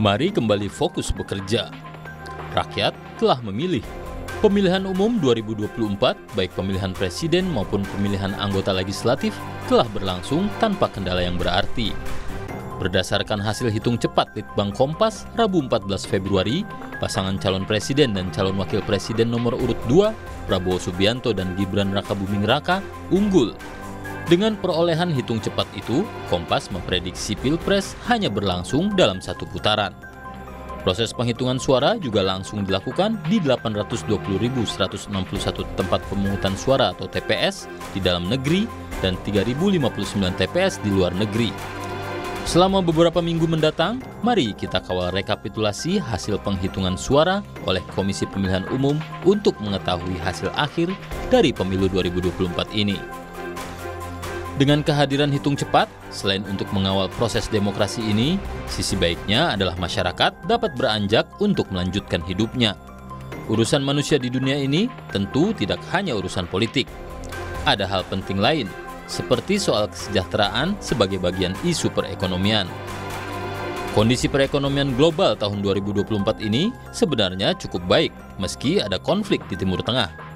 Mari kembali fokus bekerja. Rakyat telah memilih. Pemilihan umum 2024, baik pemilihan presiden maupun pemilihan anggota legislatif, telah berlangsung tanpa kendala yang berarti. Berdasarkan hasil hitung cepat Litbang Kompas, Rabu 14 Februari, pasangan calon presiden dan calon wakil presiden nomor urut 2, Prabowo Subianto dan Gibran Rakabuming Raka, unggul. Dengan perolehan hitung cepat itu, Kompas memprediksi Pilpres hanya berlangsung dalam satu putaran. Proses penghitungan suara juga langsung dilakukan di 820.161 tempat pemungutan suara atau TPS di dalam negeri dan 3.059 TPS di luar negeri. Selama beberapa minggu mendatang, mari kita kawal rekapitulasi hasil penghitungan suara oleh Komisi Pemilihan Umum untuk mengetahui hasil akhir dari pemilu 2024 ini. Dengan kehadiran hitung cepat, selain untuk mengawal proses demokrasi ini, sisi baiknya adalah masyarakat dapat beranjak untuk melanjutkan hidupnya. Urusan manusia di dunia ini tentu tidak hanya urusan politik. Ada hal penting lain, seperti soal kesejahteraan sebagai bagian isu perekonomian. Kondisi perekonomian global tahun 2024 ini sebenarnya cukup baik, meski ada konflik di Timur Tengah.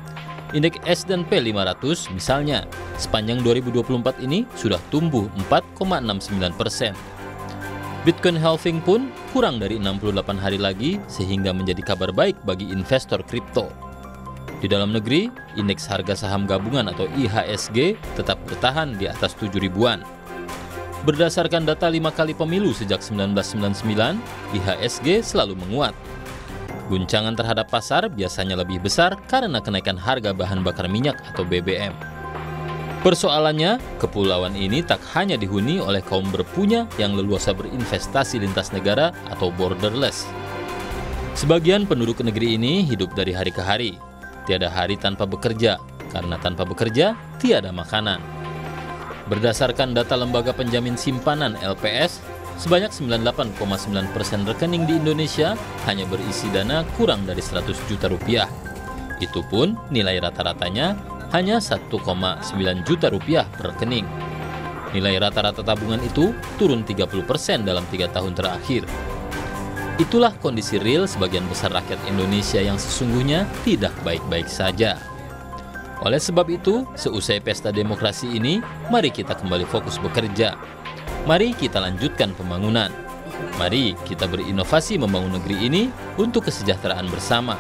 Indeks S&P 500 misalnya, sepanjang 2024 ini sudah tumbuh 4,69%. Bitcoin halving pun kurang dari 68 hari lagi sehingga menjadi kabar baik bagi investor kripto. Di dalam negeri, indeks harga saham gabungan atau IHSG tetap bertahan di atas 7 ribuan. Berdasarkan data 5 kali pemilu sejak 1999, IHSG selalu menguat. Guncangan terhadap pasar biasanya lebih besar karena kenaikan harga bahan bakar minyak atau BBM. Persoalannya, kepulauan ini tak hanya dihuni oleh kaum berpunya yang leluasa berinvestasi lintas negara atau borderless. Sebagian penduduk negeri ini hidup dari hari ke hari. Tiada hari tanpa bekerja, karena tanpa bekerja, tiada makanan. Berdasarkan data Lembaga Penjamin Simpanan LPS, sebanyak 98,9% rekening di Indonesia hanya berisi dana kurang dari 100 juta rupiah. Itu pun nilai rata-ratanya hanya 1,9 juta rupiah per rekening. Nilai rata-rata tabungan itu turun 30% dalam 3 tahun terakhir. Itulah kondisi real sebagian besar rakyat Indonesia yang sesungguhnya tidak baik-baik saja. Oleh sebab itu, seusai pesta demokrasi ini, mari kita kembali fokus bekerja. Mari kita lanjutkan pembangunan. Mari kita berinovasi membangun negeri ini untuk kesejahteraan bersama.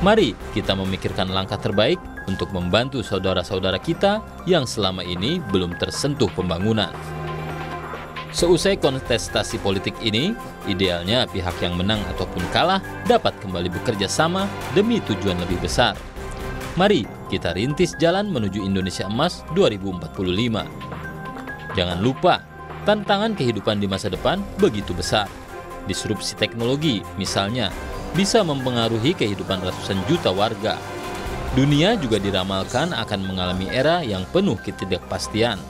Mari kita memikirkan langkah terbaik untuk membantu saudara-saudara kita yang selama ini belum tersentuh pembangunan. Seusai kontestasi politik ini, idealnya pihak yang menang ataupun kalah dapat kembali bekerja sama demi tujuan lebih besar. Mari kita rintis jalan menuju Indonesia Emas 2045. Jangan lupa, tantangan kehidupan di masa depan begitu besar. Disrupsi teknologi, misalnya, bisa mempengaruhi kehidupan ratusan juta warga. Dunia juga diramalkan akan mengalami era yang penuh ketidakpastian.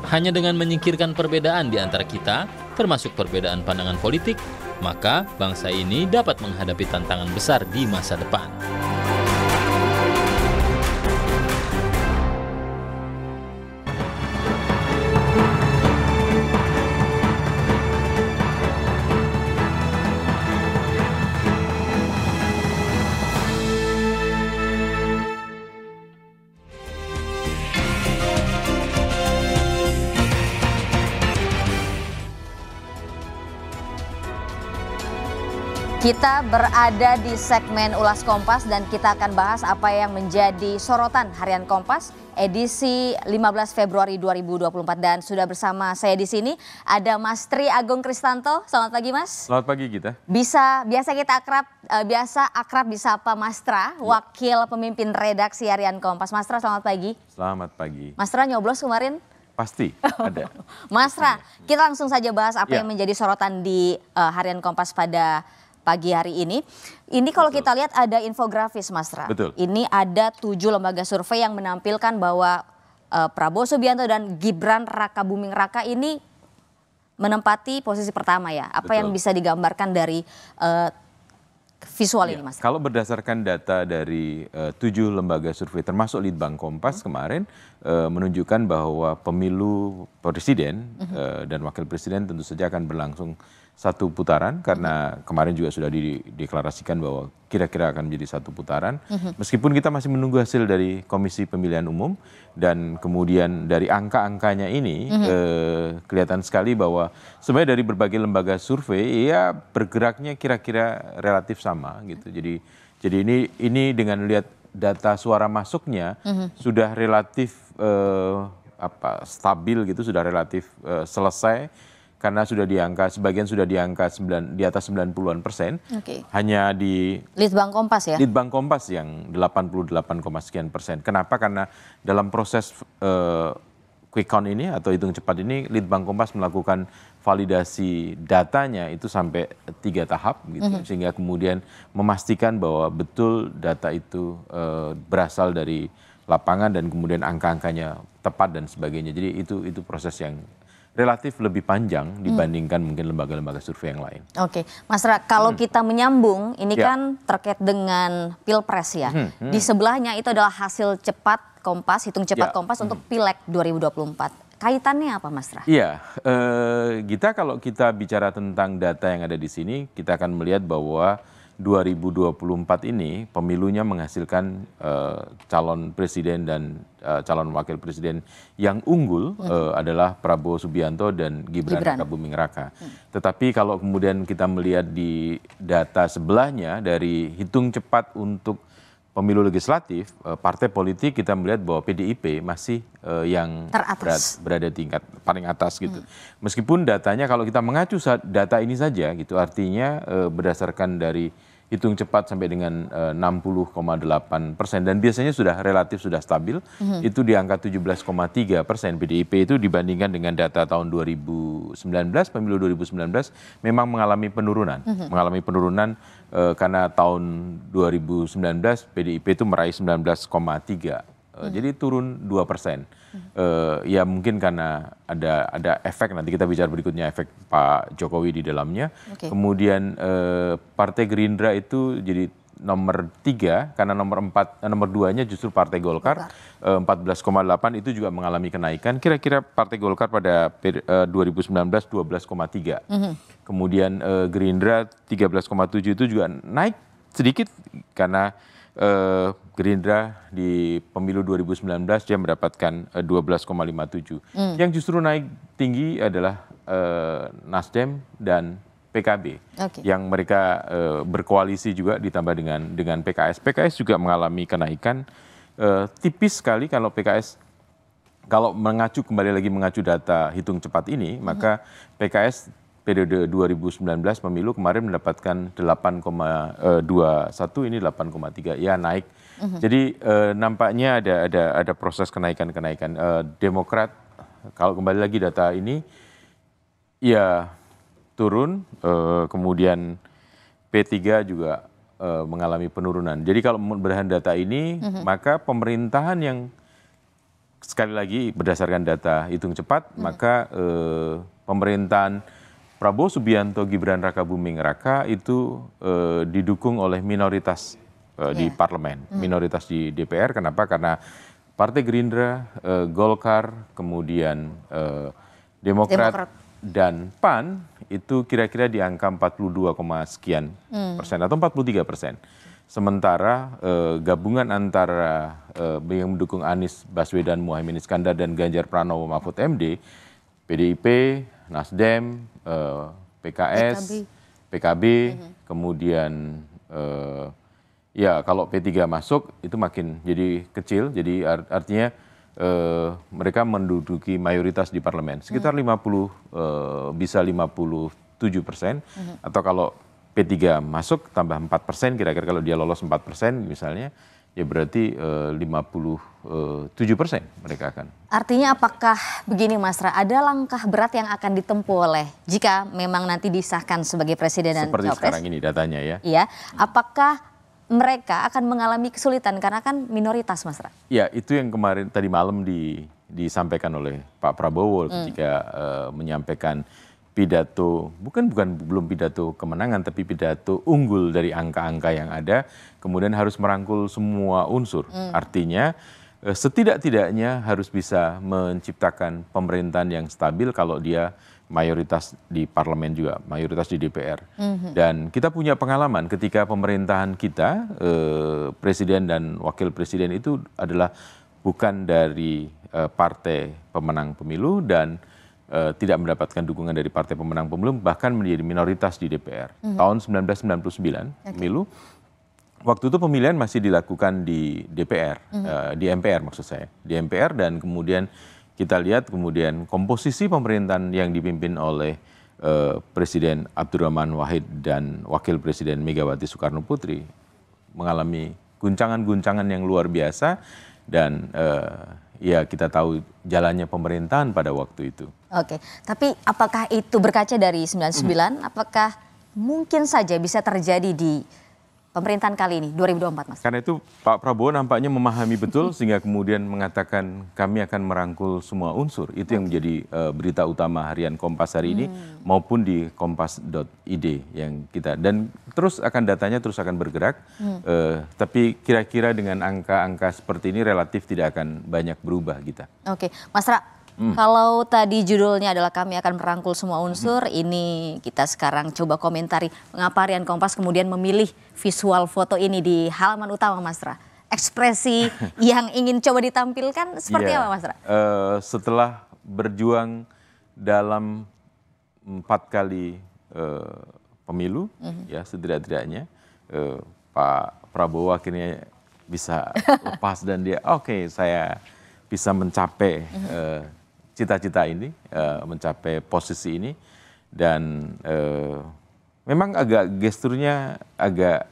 Hanya dengan menyingkirkan perbedaan di antara kita, termasuk perbedaan pandangan politik, maka bangsa ini dapat menghadapi tantangan besar di masa depan. Kita berada di segmen Ulas Kompas dan kita akan bahas apa yang menjadi sorotan Harian Kompas edisi 15 Februari 2024 dan sudah bersama saya di sini ada Mas Tri Agung Kristanto. Selamat pagi Mas. Selamat pagi kita. Biasa kita akrab disapa Mas Tra, wakil pemimpin redaksi Harian Kompas. Mas Tra, selamat pagi. Selamat pagi. Mas Tra nyoblos kemarin? Pasti ada. Mas Tra, kita langsung saja bahas apa yang menjadi sorotan di Harian Kompas pada pagi hari ini. Ini kalau kita lihat ada infografis Mas Tra. Betul. Ini ada 7 lembaga survei yang menampilkan bahwa Prabowo Subianto dan Gibran Rakabuming Raka ini menempati posisi pertama ya. Apa yang bisa digambarkan dari visual ini Mas? Kalau berdasarkan data dari 7 lembaga survei termasuk Litbang Kompas kemarin menunjukkan bahwa pemilu presiden dan wakil presiden tentu saja akan berlangsung satu putaran karena kemarin juga sudah dideklarasikan bahwa kira-kira akan menjadi satu putaran. Meskipun kita masih menunggu hasil dari Komisi Pemilihan Umum dan kemudian dari angka-angkanya ini kelihatan sekali bahwa sebenarnya dari berbagai lembaga survei ya bergeraknya kira-kira relatif sama gitu. Jadi ini dengan lihat data suara masuknya sudah relatif stabil gitu, sudah relatif selesai. Karena sudah sebagian sudah di angka di atas 90-an%. Hanya di Litbang Kompas ya? Litbang Kompas yang 88, sekian persen. Kenapa? Karena dalam proses quick count ini atau hitung cepat ini, Litbang Kompas melakukan validasi datanya itu sampai 3 tahap gitu, sehingga kemudian memastikan bahwa betul data itu berasal dari lapangan dan kemudian angka-angkanya tepat dan sebagainya. Jadi itu proses yang relatif lebih panjang dibandingkan mungkin lembaga-lembaga survei yang lain. Oke, Mas Ra, kalau kita menyambung, ini kan terkait dengan Pilpres ya. Di sebelahnya itu adalah hasil cepat Kompas, hitung cepat Kompas untuk Pileg 2024. Kaitannya apa, Mas Ra? Iya, kalau kita bicara tentang data yang ada di sini, kita akan melihat bahwa 2024 ini pemilunya menghasilkan calon presiden dan calon wakil presiden yang unggul adalah Prabowo Subianto dan Gibran Rakabuming Raka. Tetapi kalau kemudian kita melihat di data sebelahnya dari hitung cepat untuk pemilu legislatif, partai politik kita melihat bahwa PDIP masih yang berada tingkat paling atas gitu. Meskipun datanya kalau kita mengacu data ini saja gitu, artinya berdasarkan dari hitung cepat sampai dengan 60,8% dan biasanya sudah stabil, itu di angka 17,3% PDIP itu dibandingkan dengan data tahun 2019, pemilu 2019 memang mengalami penurunan, karena tahun 2019 PDIP itu meraih 19,3%. Jadi turun 2%. Ya mungkin karena ada efek, nanti kita bicara berikutnya efek Pak Jokowi di dalamnya. Kemudian Partai Gerindra itu jadi nomor 3 karena nomor 2-nya justru Partai Golkar 14,8 itu juga mengalami kenaikan. Kira-kira Partai Golkar pada 2019 12,3. Kemudian Gerindra 13,7 itu juga naik sedikit karena Gerindra di pemilu 2019 dia mendapatkan 12,57. Yang justru naik tinggi adalah Nasdem dan PKB yang mereka berkoalisi juga ditambah dengan PKS. PKS juga mengalami kenaikan tipis sekali kalau PKS. Kalau kembali lagi mengacu data hitung cepat ini, maka PKS periode 2019 pemilu kemarin mendapatkan 8,21, ini 8,3, ya naik. Jadi nampaknya ada proses kenaikan. Demokrat kalau kembali lagi data ini ya turun, kemudian P3 juga mengalami penurunan. Jadi kalau berdasarkan data ini, maka pemerintahan yang sekali lagi berdasarkan data hitung cepat, maka pemerintahan Prabowo Subianto Gibran Rakabuming Raka itu didukung oleh minoritas di parlemen, minoritas di DPR. Kenapa? Karena Partai Gerindra, Golkar, kemudian Demokrat dan PAN itu kira-kira di angka 42, sekian persen atau 43%. Sementara gabungan antara yang mendukung Anies Baswedan, Muhaimin Iskandar dan Ganjar Pranowo Mahfud MD, PDIP, Nasdem, PKS, PKB, kemudian ya kalau P3 masuk itu makin jadi kecil, jadi artinya mereka menduduki mayoritas di parlemen, sekitar bisa 57%, atau kalau P3 masuk tambah 4%, kira-kira kalau dia lolos 4% misalnya, ya berarti 57% mereka akan. Artinya apakah begini Mas Ra, ada langkah berat yang akan ditempuh oleh jika memang nanti disahkan sebagai presiden dan seperti cawapres? Sekarang ini datanya ya. Iya, apakah mereka akan mengalami kesulitan karena kan minoritas Mas Ra? Ya itu yang kemarin tadi malam disampaikan oleh Pak Prabowo ketika menyampaikan pidato, belum pidato kemenangan, tapi pidato unggul dari angka-angka yang ada, kemudian harus merangkul semua unsur. Artinya setidak-tidaknya harus bisa menciptakan pemerintahan yang stabil kalau dia mayoritas di parlemen juga, mayoritas di DPR. Dan kita punya pengalaman ketika pemerintahan kita, presiden dan wakil presiden itu adalah bukan dari partai pemenang pemilu dan tidak mendapatkan dukungan dari partai pemenang pemilu, bahkan menjadi minoritas di DPR. Tahun 1999 pemilu, waktu itu pemilihan masih dilakukan di DPR, di MPR maksud saya, di MPR, dan kemudian kita lihat kemudian komposisi pemerintahan yang dipimpin oleh Presiden Abdurrahman Wahid dan Wakil Presiden Megawati Soekarno Putri mengalami guncangan-guncangan yang luar biasa, dan ya kita tahu jalannya pemerintahan pada waktu itu. Oke, tapi apakah itu berkaca dari 99, apakah mungkin saja bisa terjadi di pemerintahan kali ini, 2024, Mas? Karena itu Pak Prabowo nampaknya memahami betul sehingga kemudian mengatakan kami akan merangkul semua unsur. Itu yang menjadi berita utama harian Kompas hari ini maupun di kompas.id yang kita. Dan terus datanya terus akan bergerak. Tapi kira-kira dengan angka-angka seperti ini relatif tidak akan banyak berubah kita. Oke, Mas Ra, kalau tadi judulnya adalah kami akan merangkul semua unsur, ini kita sekarang coba komentari mengapa harian Kompas kemudian memilih visual foto ini di halaman utama, Mas Ra. Ekspresi yang ingin coba ditampilkan seperti apa, Mas Ra? Setelah berjuang dalam 4 kali pemilu, ya setidak-tidaknya Pak Prabowo akhirnya bisa lepas dan dia oke, saya bisa mencapai cita-cita ini, mencapai posisi ini, dan memang agak gesturnya agak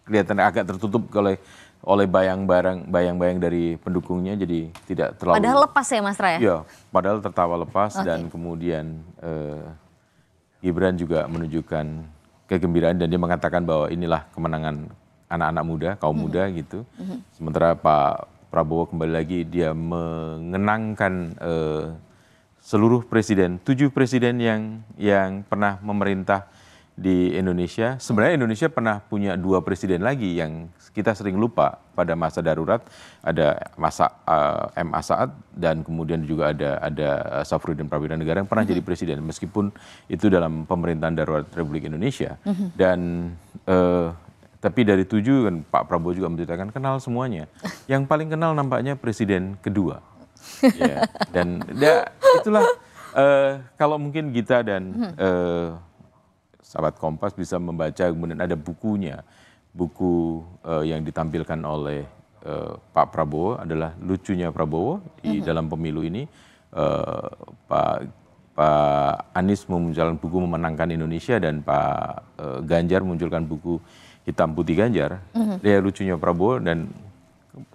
kelihatan agak tertutup oleh bayang-bayang dari pendukungnya, jadi tidak terlalu. Padahal lepas ya, Mas Ra ya? Iya, padahal tertawa lepas. Dan kemudian Gibran juga menunjukkan kegembiraan dan dia mengatakan bahwa inilah kemenangan anak-anak muda, kaum muda gitu. Sementara Pak Prabowo kembali lagi dia mengenangkan seluruh presiden, 7 presiden yang pernah memerintah di Indonesia. Sebenarnya Indonesia pernah punya 2 presiden lagi yang kita sering lupa pada masa darurat. Ada masa M.A. Saad dan kemudian juga ada Safruddin Prawiranegara yang pernah jadi presiden meskipun itu dalam pemerintahan darurat Republik Indonesia. Dan tapi dari 7 kan Pak Prabowo juga menceritakan kenal semuanya. Yang paling kenal nampaknya presiden kedua. Ya, dan ya, itulah kalau mungkin kita dan sahabat Kompas bisa membaca, kemudian ada bukunya. Buku yang ditampilkan oleh Pak Prabowo adalah Lucunya Prabowo di dalam pemilu ini. Pak Anies memunculkan buku Memenangkan Indonesia dan Pak Ganjar memunculkan buku Hitam Putih Ganjar. Dia Lucunya Prabowo, dan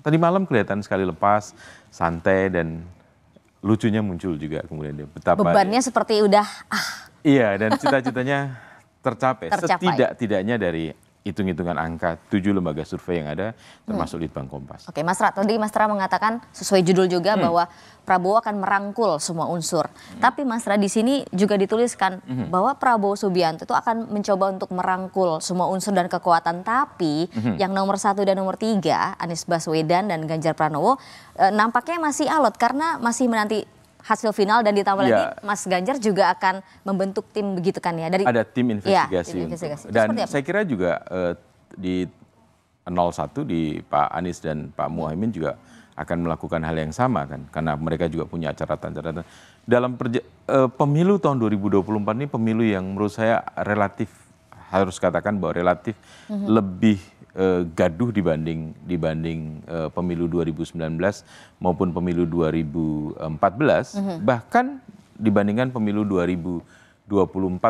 tadi malam kelihatan sekali lepas, santai, dan lucunya muncul juga kemudian dia betapa bebannya seperti udah iya, dan cita-citanya tercapai. Setidak-tidaknya dari hitung-hitungan angka 7 lembaga survei yang ada, termasuk Litbang Kompas. Oke, Mas Ra, tadi Mas Ra mengatakan sesuai judul juga bahwa Prabowo akan merangkul semua unsur. Tapi Mas Ra, di sini juga dituliskan bahwa Prabowo Subianto itu akan mencoba untuk merangkul semua unsur dan kekuatan. Tapi yang nomor 1 dan nomor 3, Anies Baswedan dan Ganjar Pranowo, nampaknya masih alot karena masih menanti hasil final, dan ditambah lagi Mas Ganjar juga akan membentuk tim begitu kan ya? Ada tim investigasi. Dan saya kira juga di 01 di Pak Anies dan Pak Muhaimin juga akan melakukan hal yang sama kan, karena mereka juga punya catatan-catatan. Dalam pemilu tahun 2024 ini pemilu yang menurut saya relatif, harus katakan bahwa relatif lebih gaduh dibanding pemilu 2019 maupun pemilu 2014, bahkan dibandingkan pemilu 2024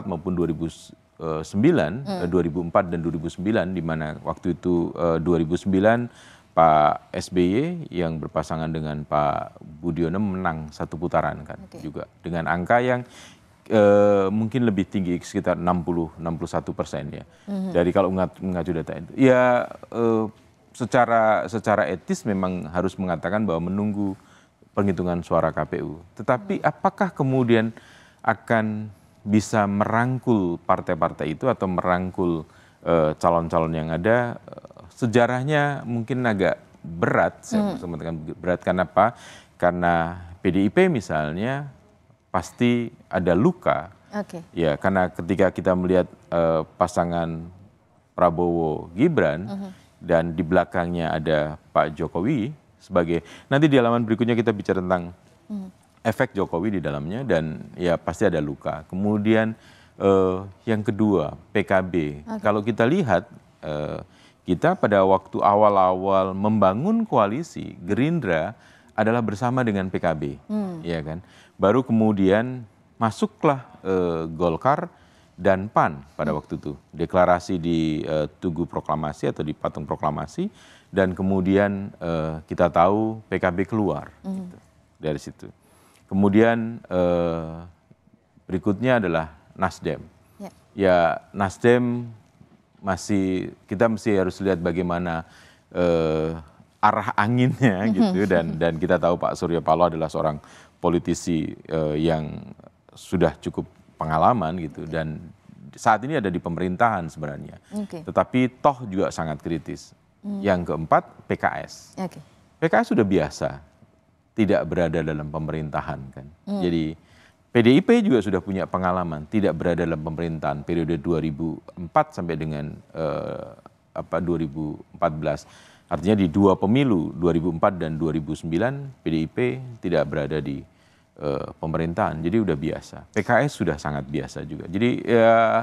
maupun 2004 dan 2009, di mana waktu itu 2009 Pak SBY yang berpasangan dengan Pak Budiono menang 1 putaran kan, juga dengan angka yang mungkin lebih tinggi, sekitar 61% ya. Dari kalau mengacu data itu. Ya secara etis memang harus mengatakan bahwa menunggu penghitungan suara KPU. Tetapi apakah kemudian akan bisa merangkul partai-partai itu atau merangkul calon-calon yang ada? Sejarahnya mungkin agak berat, saya mengatakan berat. Kenapa? Karena PDIP misalnya pasti ada luka. Ya, karena ketika kita melihat pasangan Prabowo Gibran dan di belakangnya ada Pak Jokowi sebagai, nanti di halaman berikutnya kita bicara tentang efek Jokowi di dalamnya, dan ya pasti ada luka. Kemudian yang kedua PKB. Kalau kita lihat kita pada waktu awal-awal membangun koalisi, Gerindra adalah bersama dengan PKB, ya kan. Baru kemudian masuklah Golkar dan PAN pada waktu itu, deklarasi di Tugu Proklamasi atau di Patung Proklamasi, dan kemudian kita tahu PKB keluar gitu, dari situ. Kemudian berikutnya adalah Nasdem. Ya Nasdem kita mesti harus lihat bagaimana arah anginnya gitu, dan kita tahu Pak Surya Paloh adalah seorang politisi yang sudah cukup pengalaman gitu, dan saat ini ada di pemerintahan sebenarnya. Tetapi toh juga sangat kritis. Yang keempat PKS. PKS sudah biasa tidak berada dalam pemerintahan kan. Jadi PDIP juga sudah punya pengalaman tidak berada dalam pemerintahan periode 2004 sampai dengan 2014. Artinya di dua pemilu 2004 dan 2009 PDIP tidak berada di pemerintahan, jadi udah biasa. PKS sudah sangat biasa juga. Jadi ya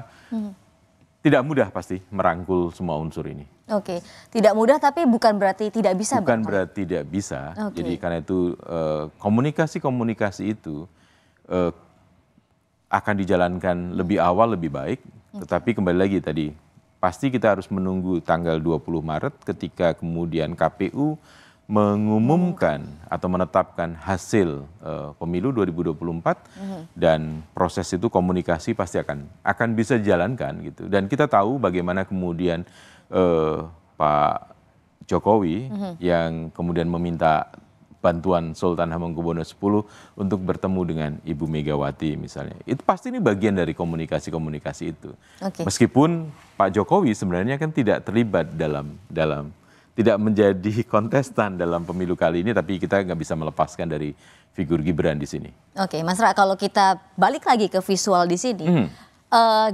tidak mudah pasti merangkul semua unsur ini. Tidak mudah tapi bukan berarti tidak bisa. Bukan berarti tidak bisa. Jadi karena itu komunikasi itu akan dijalankan lebih awal lebih baik. Tetapi kembali lagi tadi, pasti kita harus menunggu tanggal 20 Maret ketika kemudian KPU mengumumkan atau menetapkan hasil pemilu 2024, dan proses itu komunikasi pasti akan bisa dijalankan gitu. Dan kita tahu bagaimana kemudian Pak Jokowi yang kemudian meminta bantuan Sultan Hamengkubuwono X untuk bertemu dengan Ibu Megawati misalnya. Itu pasti ini bagian dari komunikasi itu. Meskipun Pak Jokowi sebenarnya kan tidak terlibat dalam tidak menjadi kontestan dalam pemilu kali ini, tapi kita nggak bisa melepaskan dari figur Gibran di sini. Mas Ra, kalau kita balik lagi ke visual di sini,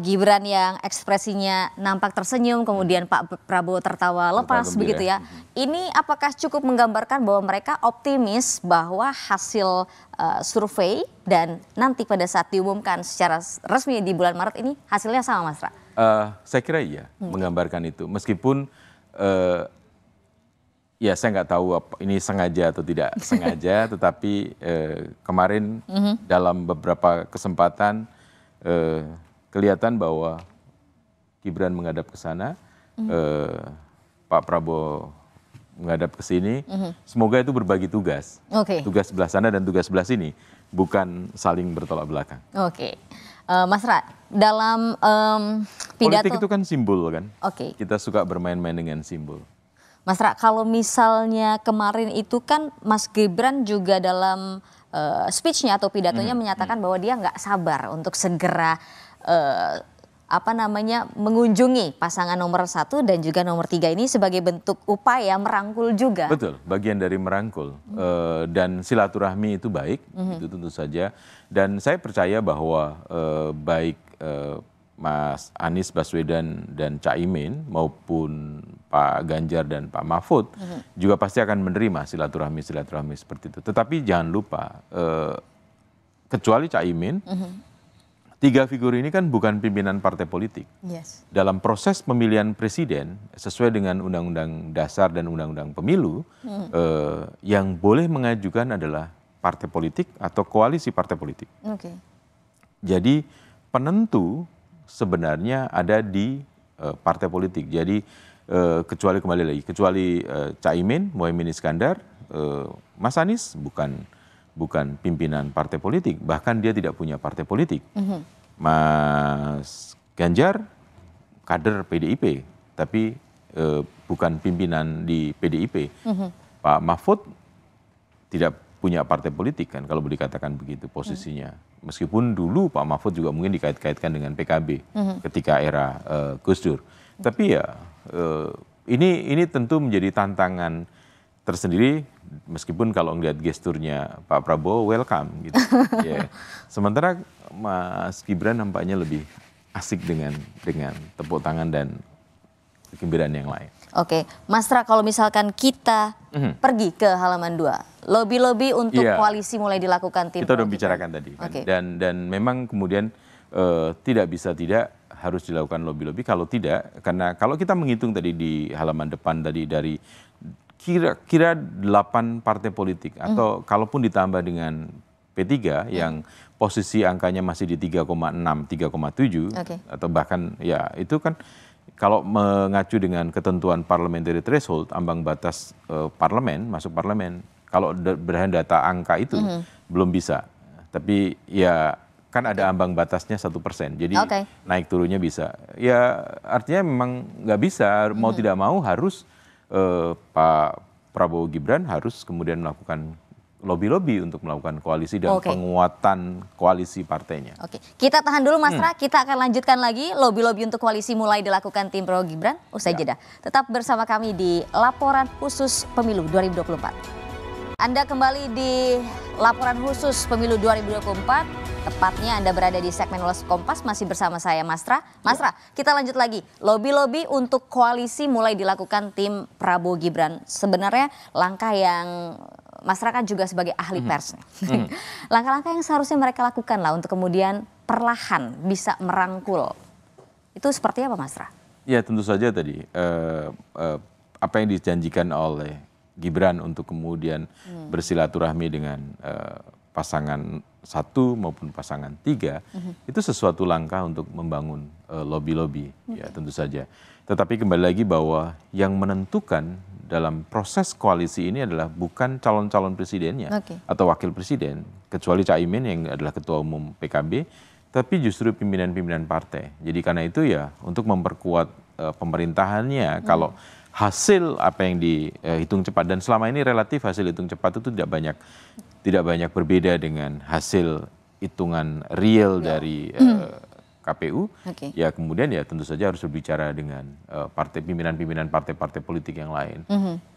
Gibran yang ekspresinya nampak tersenyum, kemudian Pak Prabowo tertawa lepas begitu ya. Ini apakah cukup menggambarkan bahwa mereka optimis bahwa hasil survei dan nanti pada saat diumumkan secara resmi di bulan Maret ini hasilnya sama, Mas Ra? Saya kira iya, menggambarkan itu. Meskipun ya saya nggak tahu ini sengaja atau tidak sengaja, tetapi kemarin dalam beberapa kesempatan kelihatan bahwa Gibran menghadap ke sana, Pak Prabowo menghadap ke sini. Semoga itu berbagi tugas, tugas sebelah sana dan tugas sebelah sini, bukan saling bertolak belakang. Mas Ra, dalam pidato politik itu kan simbol kan, kita suka bermain-main dengan simbol. Mas Ra, kalau misalnya kemarin itu kan Mas Gibran juga dalam speech-nya atau pidatonya menyatakan bahwa dia nggak sabar untuk segera mengunjungi pasangan nomor 1 dan juga nomor 3 ini sebagai bentuk upaya merangkul juga. Betul, bagian dari merangkul. Dan silaturahmi itu baik, itu tentu saja. Dan saya percaya bahwa baik Mas Anies Baswedan dan Caimin maupun Pak Ganjar dan Pak Mahfud juga pasti akan menerima silaturahmi seperti itu. Tetapi jangan lupa, kecuali Caimin, 3 figur ini kan bukan pimpinan partai politik. Dalam proses pemilihan presiden sesuai dengan Undang-Undang Dasar dan Undang-Undang Pemilu, yang boleh mengajukan adalah partai politik atau koalisi partai politik. Jadi penentu sebenarnya ada di partai politik. Jadi kecuali kembali lagi, kecuali Caimin, Muhaimin Iskandar, Mas Anies bukan pimpinan partai politik, bahkan dia tidak punya partai politik. Mas Ganjar kader PDIP, tapi bukan pimpinan di PDIP. Pak Mahfud tidak punya partai politik kan, kalau boleh dikatakan begitu posisinya. Meskipun dulu Pak Mahfud juga mungkin dikait-kaitkan dengan PKB ketika era Gus Dur. Tapi ya ini tentu menjadi tantangan tersendiri, meskipun kalau ngeliat gesturnya Pak Prabowo welcome gitu. Ya. Sementara Mas Gibran nampaknya lebih asik dengan tepuk tangan dan kegembiraan yang lain. Oke, Mas Tra, kalau misalkan kita pergi ke halaman 2, lobi-lobi untuk koalisi mulai dilakukan tim. Kita udah bicarakan tadi, kan? Dan memang kemudian tidak bisa tidak harus dilakukan lobi-lobi. Kalau tidak, karena kalau kita menghitung tadi di halaman depan tadi dari kira-kira 8 partai politik atau kalaupun ditambah dengan P3 yang posisi angkanya masih di 3,6, 3,7 atau bahkan ya itu kan kalau mengacu dengan ketentuan parliamentary threshold, ambang batas parlemen, masuk parlemen, kalau berdasarkan data angka itu belum bisa. Tapi ya kan ada ambang batasnya 1%, jadi naik turunnya bisa. Ya artinya memang nggak bisa, mau tidak mau harus Pak Prabowo Gibran harus kemudian melakukan lobi-lobi untuk melakukan koalisi dan penguatan koalisi partainya. Oke, kita tahan dulu Mas Tra, kita akan lanjutkan lagi lobi-lobi untuk koalisi mulai dilakukan tim Prabowo Gibran usai jeda. Tetap bersama kami di Laporan Khusus Pemilu 2024. Anda kembali di Laporan Khusus Pemilu 2024, tepatnya Anda berada di segmen Ulas Kompas, masih bersama saya Mas Tra. Mas Tra, kita lanjut lagi. Lobi-lobi untuk koalisi mulai dilakukan tim Prabowo Gibran. Sebenarnya langkah yang Mas Tra kan juga sebagai ahli pers. Langkah-langkah yang seharusnya mereka lakukan lah untuk kemudian perlahan bisa merangkul. Itu seperti apa Mas Tra? Ya tentu saja tadi apa yang dijanjikan oleh Gibran untuk kemudian bersilaturahmi dengan pasangan 1 maupun pasangan 3 itu sesuatu langkah untuk membangun lobi-lobi ya tentu saja. Tetapi kembali lagi bahwa yang menentukan dalam proses koalisi ini adalah bukan calon-calon presidennya atau wakil presiden, kecuali Caimin yang adalah ketua umum PKB, tapi justru pimpinan-pimpinan partai. Jadi karena itu ya untuk memperkuat pemerintahannya, kalau hasil apa yang dihitung cepat, dan selama ini relatif hasil hitung cepat itu tidak banyak berbeda dengan hasil hitungan real dari KPU. Ya kemudian ya tentu saja harus berbicara dengan pimpinan-pimpinan partai-partai politik yang lain,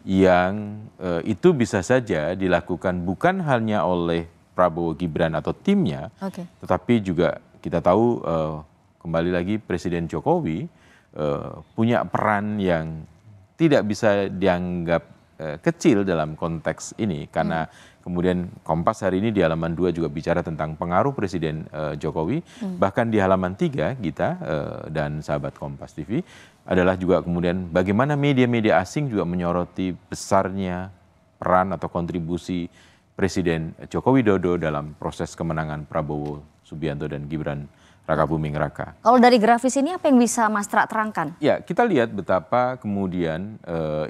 yang itu bisa saja dilakukan bukan hanya oleh Prabowo Gibran atau timnya, tetapi juga kita tahu kembali lagi Presiden Jokowi punya peran yang tidak bisa dianggap kecil dalam konteks ini, karena kemudian Kompas hari ini di halaman 2 juga bicara tentang pengaruh Presiden Jokowi, bahkan di halaman 3 kita dan sahabat Kompas TV adalah juga kemudian bagaimana media-media asing juga menyoroti besarnya peran atau kontribusi Presiden Joko Widodo dalam proses kemenangan Prabowo Subianto dan Gibran Raka Buming Raka. Kalau dari grafis ini apa yang bisa Mas Tra terangkan? Ya, kita lihat betapa kemudian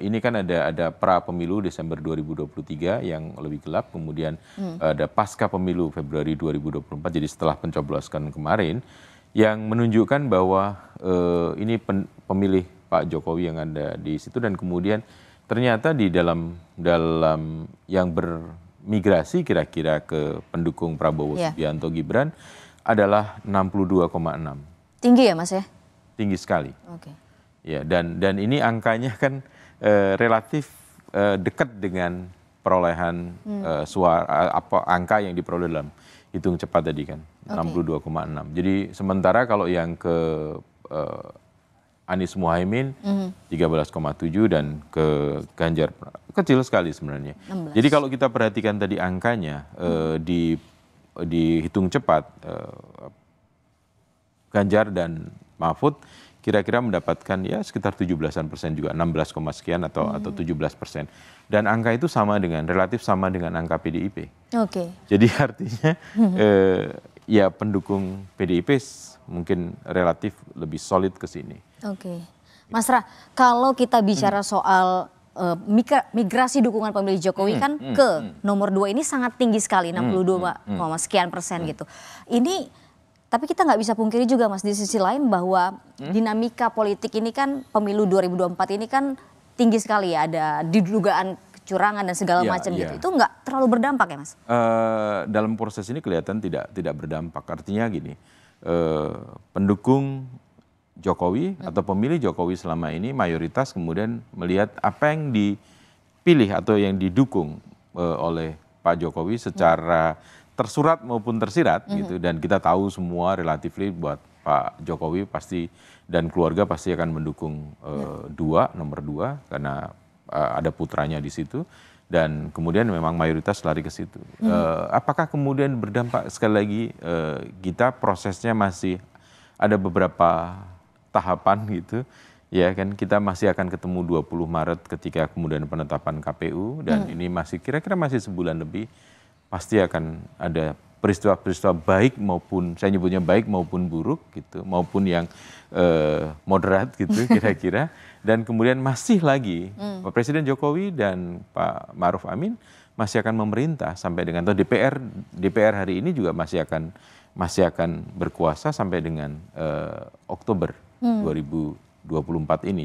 ini kan ada pra pemilu Desember 2023 yang lebih gelap, kemudian ada pasca pemilu Februari 2024, jadi setelah pencoblosan kemarin, yang menunjukkan bahwa ini pemilih Pak Jokowi yang ada di situ, dan kemudian ternyata di dalam yang bermigrasi kira-kira ke pendukung Prabowo Subianto Gibran adalah 62,6. Tinggi ya Mas ya? Tinggi sekali. Ya, dan ini angkanya kan relatif dekat dengan perolehan suara angka yang diperoleh dalam hitung cepat tadi kan, 62,6. Jadi sementara kalau yang ke Anies Muhaimin 13,7 dan ke Ganjar kecil sekali sebenarnya. 16. Jadi kalau kita perhatikan tadi angkanya dihitung cepat, Ganjar dan Mahfud kira-kira mendapatkan ya sekitar 17% juga, 16, sekian atau 17%. Dan angka itu relatif sama dengan angka PDIP. Jadi artinya ya pendukung PDIP mungkin relatif lebih solid ke sini. Mas Ra, kalau kita bicara soal migrasi dukungan pemilih Jokowi kan ke nomor 2 ini sangat tinggi sekali, 62, sekian persen gitu. Ini tapi kita nggak bisa pungkiri juga Mas, di sisi lain bahwa dinamika politik ini kan pemilu 2024 ini kan tinggi sekali ya, ada didugaan kecurangan dan segala macam gitu. Itu nggak terlalu berdampak ya Mas? Dalam proses ini kelihatan tidak berdampak. Artinya gini, pendukung Jokowi atau pemilih Jokowi selama ini mayoritas kemudian melihat apa yang dipilih atau yang didukung oleh Pak Jokowi secara tersurat maupun tersirat gitu, dan kita tahu semua relatifly buat Pak Jokowi pasti dan keluarga pasti akan mendukung nomor dua karena ada putranya di situ. Dan kemudian memang mayoritas lari ke situ. Apakah kemudian berdampak, sekali lagi kita prosesnya masih ada beberapa tahapan gitu, ya kan, kita masih akan ketemu 20 Maret ketika kemudian penetapan KPU dan ini masih kira-kira masih sebulan lebih, pasti akan ada peristiwa-peristiwa baik maupun, saya nyebutnya baik maupun buruk gitu, maupun yang moderat gitu kira-kira. Dan kemudian masih lagi Pak Presiden Jokowi dan Pak Ma'ruf Amin masih akan memerintah sampai dengan, atau DPR hari ini juga masih akan berkuasa sampai dengan Oktober 2024 ini.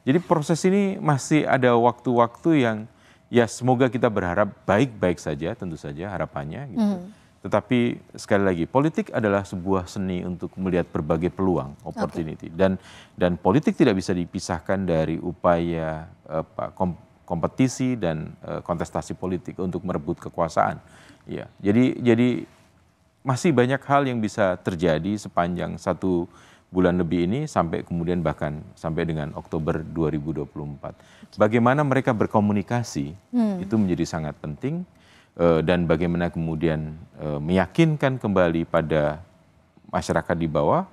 Jadi proses ini masih ada waktu-waktu yang ya semoga kita berharap baik-baik saja, tentu saja harapannya gitu. Tetapi sekali lagi, politik adalah sebuah seni untuk melihat berbagai peluang, opportunity. Dan politik tidak bisa dipisahkan dari upaya kompetisi dan kontestasi politik untuk merebut kekuasaan. Ya, jadi masih banyak hal yang bisa terjadi sepanjang 1 bulan lebih ini sampai kemudian bahkan sampai dengan Oktober 2024. Bagaimana mereka berkomunikasi itu menjadi sangat penting. Dan bagaimana kemudian meyakinkan kembali pada masyarakat di bawah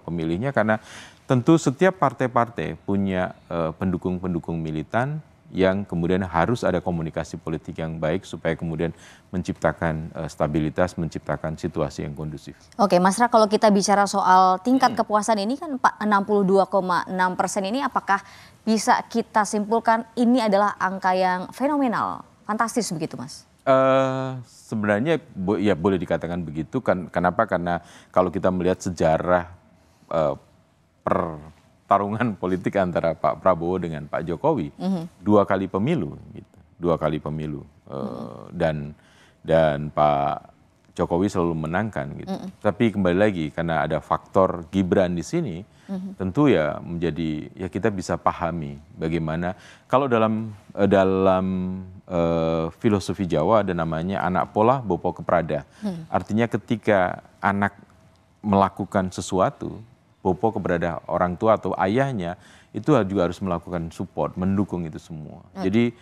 pemilihnya, karena tentu setiap partai-partai punya pendukung-pendukung militan yang kemudian harus ada komunikasi politik yang baik supaya kemudian menciptakan stabilitas, menciptakan situasi yang kondusif. Oke, Mas Ra, kalau kita bicara soal tingkat kepuasan ini kan 62,6% ini, apakah bisa kita simpulkan ini adalah angka yang fenomenal, fantastis begitu, Mas? Sebenarnya ya boleh dikatakan begitu kan. Kenapa? Karena kalau kita melihat sejarah pertarungan politik antara Pak Prabowo dengan Pak Jokowi, 2 kali pemilu gitu, 2 kali pemilu, dan Pak Jokowi selalu menangkan gitu. Tapi kembali lagi karena ada faktor Gibran di sini, tentu ya menjadi, ya kita bisa pahami bagaimana kalau dalam filosofi Jawa ada namanya anak pola bopo keprada. Artinya ketika anak melakukan sesuatu, bopo kepada orang tua atau ayahnya itu juga harus melakukan support, mendukung itu semua. Jadi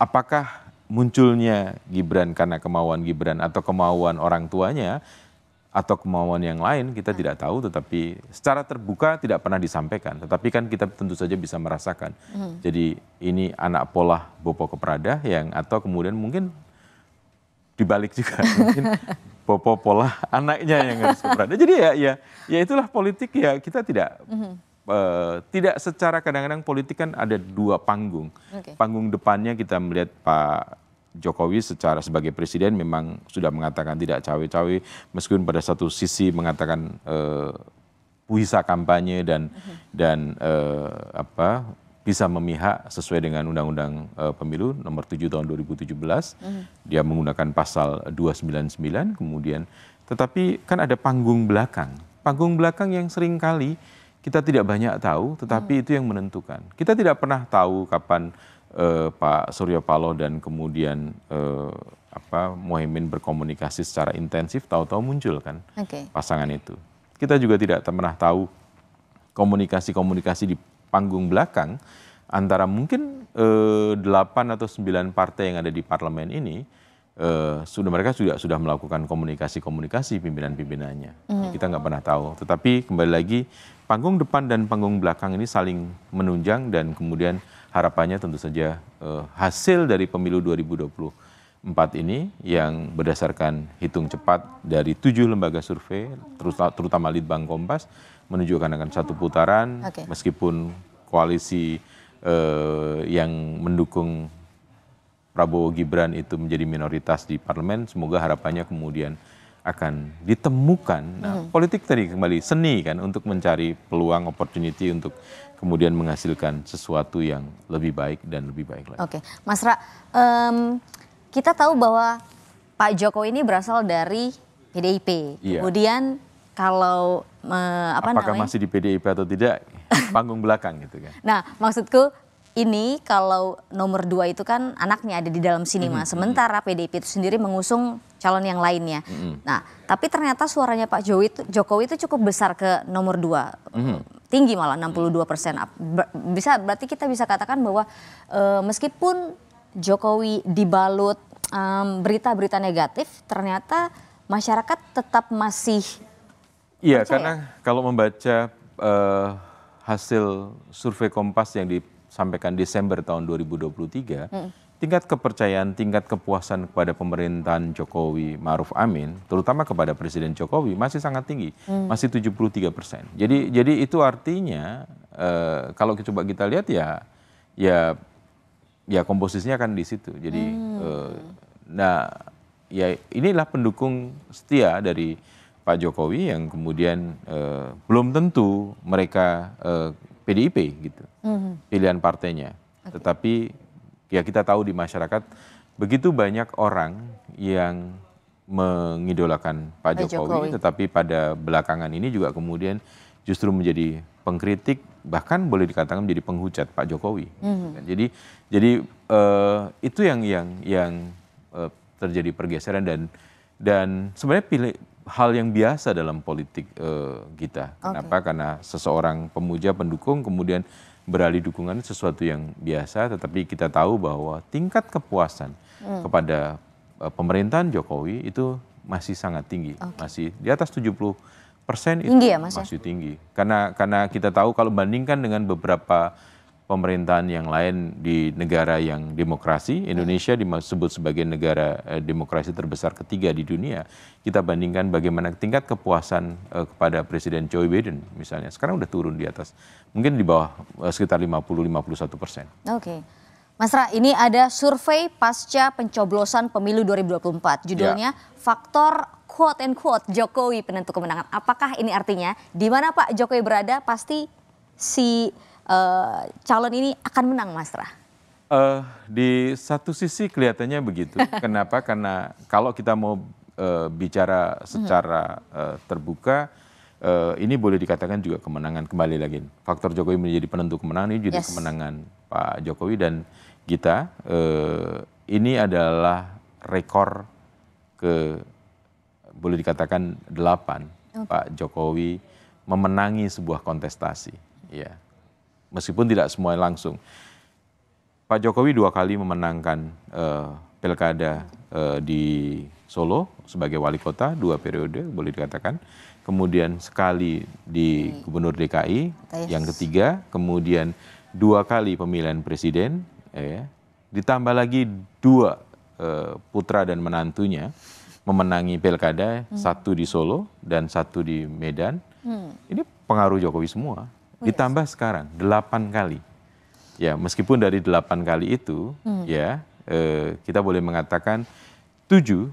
apakah munculnya Gibran karena kemauan Gibran atau kemauan orang tuanya atau kemauan yang lain kita tidak tahu, tetapi secara terbuka tidak pernah disampaikan. Tetapi kan kita tentu saja bisa merasakan. Jadi ini anak pola bopo keprada yang, atau kemudian mungkin dibalik juga mungkin bopo pola anaknya yang harus keprada. Jadi ya itulah politik ya, kita tidak secara, kadang-kadang politik kan ada 2 panggung. Panggung depannya kita melihat Pak Jokowi sebagai presiden memang sudah mengatakan tidak cawe-cawe, meskipun pada satu sisi mengatakan puisa kampanye dan bisa memihak sesuai dengan Undang-Undang Pemilu nomor 7 tahun 2017. Dia menggunakan pasal 299 kemudian, tetapi kan ada panggung belakang yang seringkali kita tidak banyak tahu, tetapi itu yang menentukan. Kita tidak pernah tahu kapan Pak Surya Paloh dan kemudian Muhaimin berkomunikasi secara intensif, tahu-tahu muncul kan pasangan itu. Kita juga tidak pernah tahu komunikasi-komunikasi di panggung belakang antara mungkin 8 atau 9 partai yang ada di parlemen ini. Mereka sudah melakukan komunikasi pimpinan-pimpinannya. Kita nggak pernah tahu. Tetapi kembali lagi, panggung depan dan panggung belakang ini saling menunjang, dan kemudian harapannya tentu saja hasil dari pemilu 2024 ini yang berdasarkan hitung cepat dari 7 lembaga survei, terutama Litbang Kompas, menunjukkan akan 1 putaran, meskipun koalisi yang mendukung Prabowo Gibran itu menjadi minoritas di parlemen, semoga harapannya kemudian akan ditemukan. Nah, politik tadi kembali seni kan, untuk mencari peluang, opportunity untuk kemudian menghasilkan sesuatu yang lebih baik dan lebih baik lagi. Oke, Mas Ra, kita tahu bahwa Pak Jokowi ini berasal dari PDIP. Iya. Kemudian kalau apakah masih di PDIP atau tidak, panggung belakang gitu kan. Nah, maksudku ini kalau nomor 2 itu kan anaknya ada di dalam sini Mas. Sementara PDIP itu sendiri mengusung calon yang lainnya. Nah, tapi ternyata suaranya Pak Jokowi itu cukup besar ke nomor 2. Tinggi malah 62%. Berarti kita bisa katakan bahwa meskipun Jokowi dibalut berita-berita negatif, ternyata masyarakat tetap masih Iya, percaya. karena kalau membaca hasil survei Kompas yang disampaikan Desember tahun 2023, tingkat kepercayaan, tingkat kepuasan kepada pemerintahan Jokowi Ma'ruf Amin, terutama kepada Presiden Jokowi masih sangat tinggi, masih 73%. Jadi itu artinya kalau coba kita lihat ya komposisinya kan di situ. Jadi nah ya inilah pendukung setia dari Pak Jokowi yang kemudian belum tentu mereka PDIP gitu, pilihan partainya. Tetapi ya kita tahu di masyarakat begitu banyak orang yang mengidolakan Pak Jokowi, tetapi pada belakangan ini juga kemudian justru menjadi pengkritik, bahkan boleh dikatakan menjadi penghujat Pak Jokowi. Jadi itu yang terjadi pergeseran dan sebenarnya hal yang biasa dalam politik kita. Kenapa? Karena seseorang pemuja, pendukung, kemudian beralih dukungan sesuatu yang biasa, tetapi kita tahu bahwa tingkat kepuasan kepada pemerintahan Jokowi itu masih sangat tinggi, masih di atas 70% itu Tinggi ya, Mas, ya? masih tinggi. Karena kita tahu kalau bandingkan dengan beberapa pemerintahan yang lain di negara yang demokrasi, Indonesia disebut sebagai negara demokrasi terbesar ketiga di dunia. Kita bandingkan bagaimana tingkat kepuasan kepada Presiden Joe Biden misalnya, sekarang udah turun di atas, mungkin di bawah sekitar 50-51%. Oke. Mas Ra, ini ada survei pasca pencoblosan pemilu 2024. Judulnya Faktor quote and quote Jokowi penentu kemenangan. Apakah ini artinya di mana Pak Jokowi berada pasti si calon ini akan menang, Mas Ra? Di satu sisi kelihatannya begitu. Kenapa? Karena kalau kita mau bicara secara terbuka, ini boleh dikatakan juga kemenangan kembali lagi. Faktor Jokowi menjadi penentu kemenangan ini juga kemenangan Pak Jokowi dan kita. Ini adalah rekor boleh dikatakan 8 Pak Jokowi memenangi sebuah kontestasi. Ya. Meskipun tidak semua langsung. Pak Jokowi 2 kali memenangkan pilkada di Solo sebagai wali kota, 2 periode boleh dikatakan. Kemudian sekali di Gubernur DKI, yang ketiga. Kemudian 2 kali pemilihan presiden, ditambah lagi 2 putra dan menantunya memenangi pilkada, 1 di Solo dan 1 di Medan. Ini pengaruh Jokowi semua. Ditambah sekarang 8 kali. Ya, meskipun dari 8 kali itu, kita boleh mengatakan 7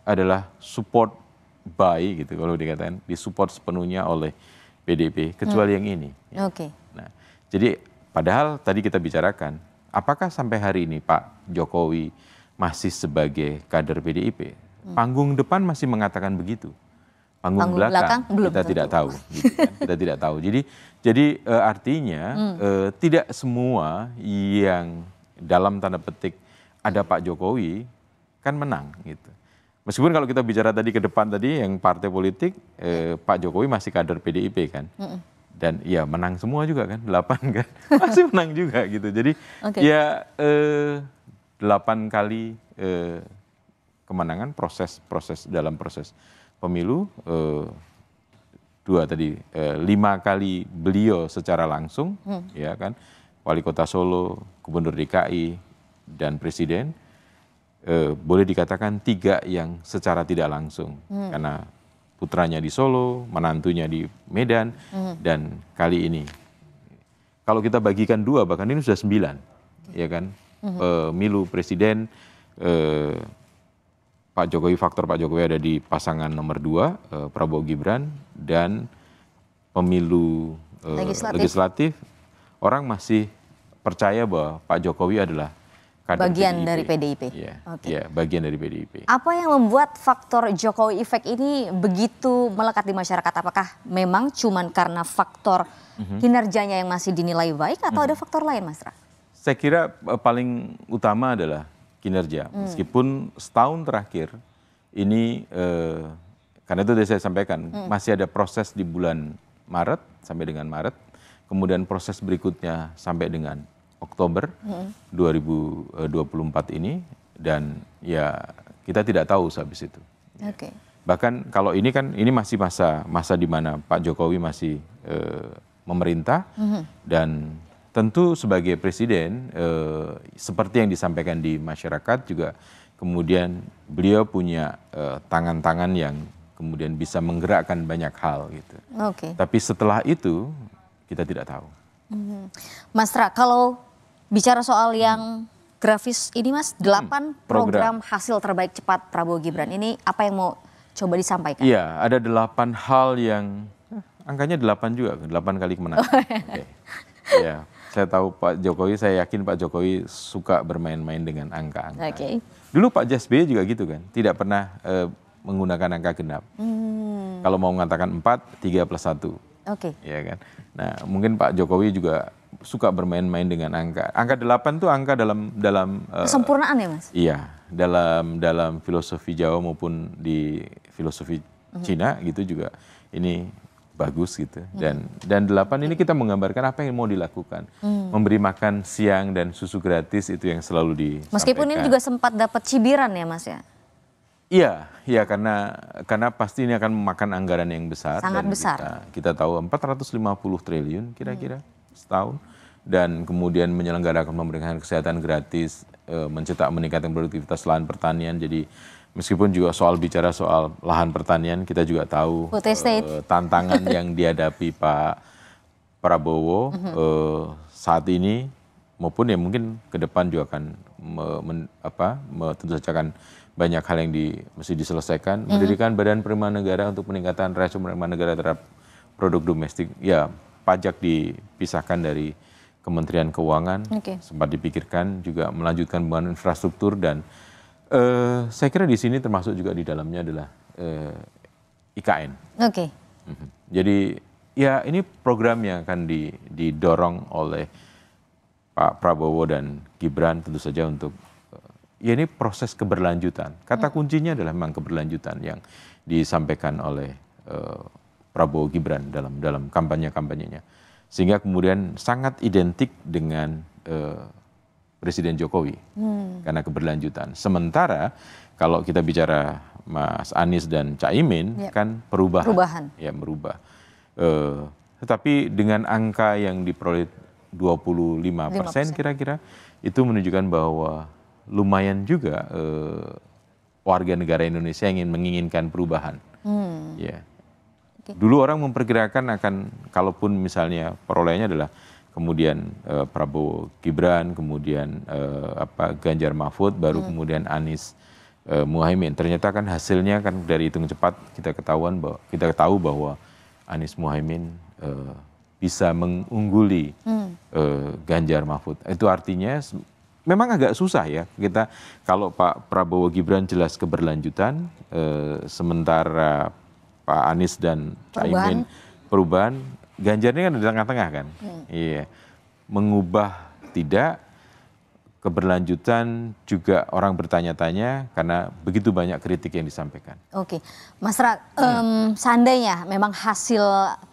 adalah support by gitu kalau dikatakan, disupport sepenuhnya oleh PDIP, kecuali yang ini. Nah, jadi padahal tadi kita bicarakan, apakah sampai hari ini Pak Jokowi masih sebagai kader PDIP? Panggung depan masih mengatakan begitu. Panggung belakang kita tidak tahu, gitu kan? Kita tidak tahu. Jadi artinya tidak semua yang dalam tanda petik ada Pak Jokowi kan menang gitu. Meskipun kalau kita bicara tadi ke depan tadi yang partai politik, Pak Jokowi masih kader PDIP kan, dan ya menang semua juga kan, 8 kan, masih menang juga gitu. Jadi ya 8 kali kemenangan dalam proses pemilu, 2 tadi, 5 kali beliau secara langsung, ya kan, wali kota Solo, Gubernur DKI, dan presiden. Boleh dikatakan 3 yang secara tidak langsung, karena putranya di Solo, menantunya di Medan, dan kali ini, kalau kita bagikan 2, bahkan ini sudah 9, ya kan, pemilu presiden. Faktor Pak Jokowi ada di pasangan nomor 2, Prabowo Gibran, dan pemilu legislatif, orang masih percaya bahwa Pak Jokowi adalah bagian dari PDIP. Iya, Oke. iya, bagian dari PDIP. Apa yang membuat faktor Jokowi Effect ini begitu melekat di masyarakat? Apakah memang cuman karena faktor kinerjanya yang masih dinilai baik atau ada faktor lain, Mas Ra? Saya kira paling utama adalah kinerja. Meskipun setahun terakhir ini, karena itu tadi saya sampaikan, masih ada proses di bulan Maret sampai dengan Maret, kemudian proses berikutnya sampai dengan Oktober 2024 ini, dan ya kita tidak tahu sehabis itu. Oke. Bahkan kalau ini kan ini masih masa di mana Pak Jokowi masih memerintah, dan tentu sebagai presiden seperti yang disampaikan di masyarakat juga, kemudian beliau punya tangan-tangan yang kemudian bisa menggerakkan banyak hal gitu. Oke. Tapi setelah itu kita tidak tahu. Mas Ra, kalau bicara soal yang grafis ini, Mas, 8 program hasil terbaik cepat Prabowo Gibran ini, apa yang mau coba disampaikan? Iya, ada 8 hal yang angkanya 8 juga, 8 kali kemenangan. Oke. Ya, saya tahu Pak Jokowi, saya yakin Pak Jokowi suka bermain-main dengan angka-angka. Oke. Dulu Pak SBY juga gitu kan, tidak pernah menggunakan angka genap. Kalau mau mengatakan 4, 3 plus 1. Oke. Ya kan. Nah, mungkin Pak Jokowi juga suka bermain-main dengan angka. Angka 8 itu angka dalam Kesempurnaan ya, Mas? iya, dalam filosofi Jawa maupun di filosofi Cina gitu juga ini bagus gitu. Dan 8 ini kita menggambarkan apa yang mau dilakukan. Memberi makan siang dan susu gratis itu yang selalu disampaikan. Meskipun ini juga sempat dapat cibiran ya, Mas ya? Iya, karena pasti ini akan memakan anggaran yang besar. Sangat dan besar. Kita tahu 450 triliun kira-kira setahun. Dan kemudian menyelenggarakan pemerintahan kesehatan gratis, meningkatkan produktivitas lahan pertanian. Jadi meskipun juga bicara soal lahan pertanian, kita juga tahu tantangan yang dihadapi Pak Prabowo saat ini, maupun ya mungkin ke depan juga akan tentu saja akan banyak hal yang mesti diselesaikan. Mendirikan Badan Penerimaan Negara untuk peningkatan rasio penerimaan negara terhadap produk domestik. Ya, pajak dipisahkan dari Kementerian Keuangan. Sempat dipikirkan juga melanjutkan pembangunan infrastruktur, dan saya kira di sini termasuk juga di dalamnya adalah IKN. Oke. Jadi ya ini program yang akan didorong oleh Pak Prabowo dan Gibran tentu saja untuk ya ini proses keberlanjutan. Kata kuncinya adalah memang keberlanjutan yang disampaikan oleh Prabowo Gibran dalam kampanye-kampanyenya. Sehingga kemudian sangat identik dengan Presiden Jokowi karena keberlanjutan. Sementara kalau kita bicara Mas Anies dan Caimin kan perubahan. Ya, merubah. Tetapi dengan angka yang diperoleh 25% kira-kira, itu menunjukkan bahwa lumayan juga warga negara Indonesia yang menginginkan perubahan. Ya. Dulu orang memperkirakan akan, kalaupun misalnya perolehannya adalah kemudian Prabowo Gibran, kemudian Ganjar Mahfud, baru kemudian Anies Muhaimin. Ternyata kan hasilnya kan dari hitung cepat kita tahu bahwa Anies Muhaimin bisa mengungguli Ganjar Mahfud. Itu artinya memang agak susah ya kita, kalau Pak Prabowo Gibran jelas keberlanjutan, sementara Pak Anies dan Caimin perubahan, Ganjar ini kan di tengah-tengah kan. Iya. Mengubah tidak, keberlanjutan juga orang bertanya-tanya karena begitu banyak kritik yang disampaikan. Oke, Mas Ra, seandainya memang hasil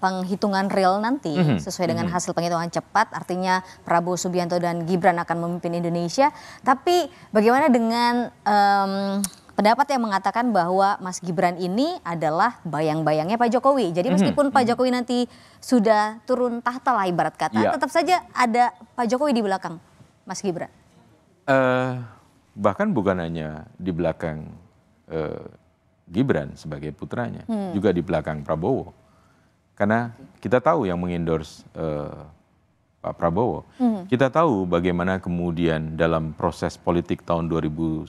penghitungan real nanti sesuai dengan hasil penghitungan cepat, artinya Prabowo Subianto dan Gibran akan memimpin Indonesia. Tapi bagaimana dengan pendapat yang mengatakan bahwa Mas Gibran ini adalah bayang-bayangnya Pak Jokowi. Jadi meskipun Pak Jokowi nanti sudah turun tahta lah ibarat kata, tetap saja ada Pak Jokowi di belakang Mas Gibran. Bahkan bukan hanya di belakang Gibran sebagai putranya, juga di belakang Prabowo. Karena kita tahu yang mengendorse Pak Prabowo. Kita tahu bagaimana kemudian dalam proses politik tahun 2019,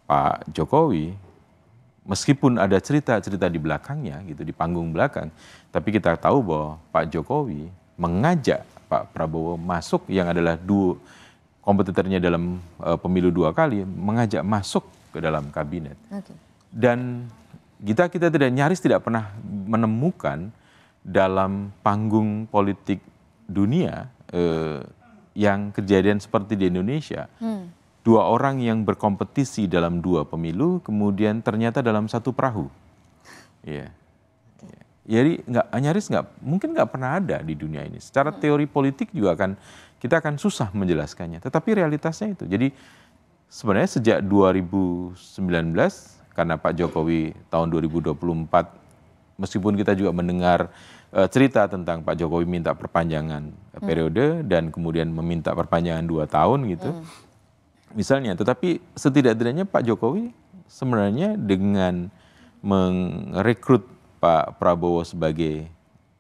Pak Jokowi, meskipun ada cerita-cerita di belakangnya, gitu, di panggung belakang, tapi kita tahu bahwa Pak Jokowi mengajak Pak Prabowo masuk yang adalah duo kompetitornya dalam pemilu 2 kali mengajak masuk ke dalam kabinet. Dan kita nyaris tidak pernah menemukan dalam panggung politik dunia yang kejadian seperti di Indonesia. 2 orang yang berkompetisi dalam 2 pemilu kemudian ternyata dalam satu perahu. Iya. Jadi nyaris mungkin nggak pernah ada di dunia ini. Secara teori politik juga kita akan susah menjelaskannya. Tetapi realitasnya itu. Jadi sebenarnya sejak 2019 karena Pak Jokowi tahun 2024 meskipun kita juga mendengar cerita tentang Pak Jokowi minta perpanjangan periode dan kemudian meminta perpanjangan 2 tahun gitu. Misalnya, tetapi setidak-tidaknya Pak Jokowi sebenarnya dengan merekrut Pak Prabowo sebagai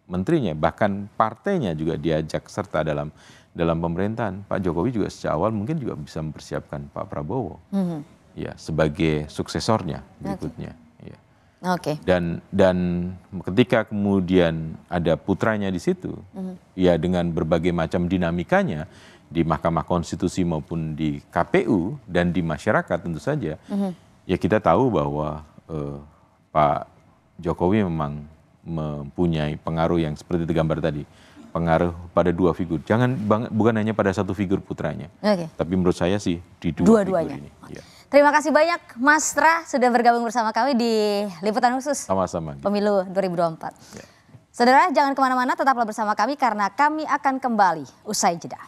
menterinya, bahkan partainya juga diajak serta dalam pemerintahan. Pak Jokowi juga sejak awal mungkin juga bisa mempersiapkan Pak Prabowo ya sebagai suksesornya berikutnya. Ya. Dan ketika kemudian ada putranya di situ, ya dengan berbagai macam dinamikanya di Mahkamah Konstitusi maupun di KPU dan di masyarakat tentu saja, ya kita tahu bahwa Pak Jokowi memang mempunyai pengaruh yang seperti digambar tadi, pengaruh pada 2 figur. Bukan hanya pada satu figur putranya, tapi menurut saya sih di dua-duanya ini. Ya. Terima kasih banyak Mas Ra sudah bergabung bersama kami di Liputan Khusus Sama-sama. Pemilu 2024. Ya. Saudara jangan kemana-mana, tetaplah bersama kami karena kami akan kembali usai jeda.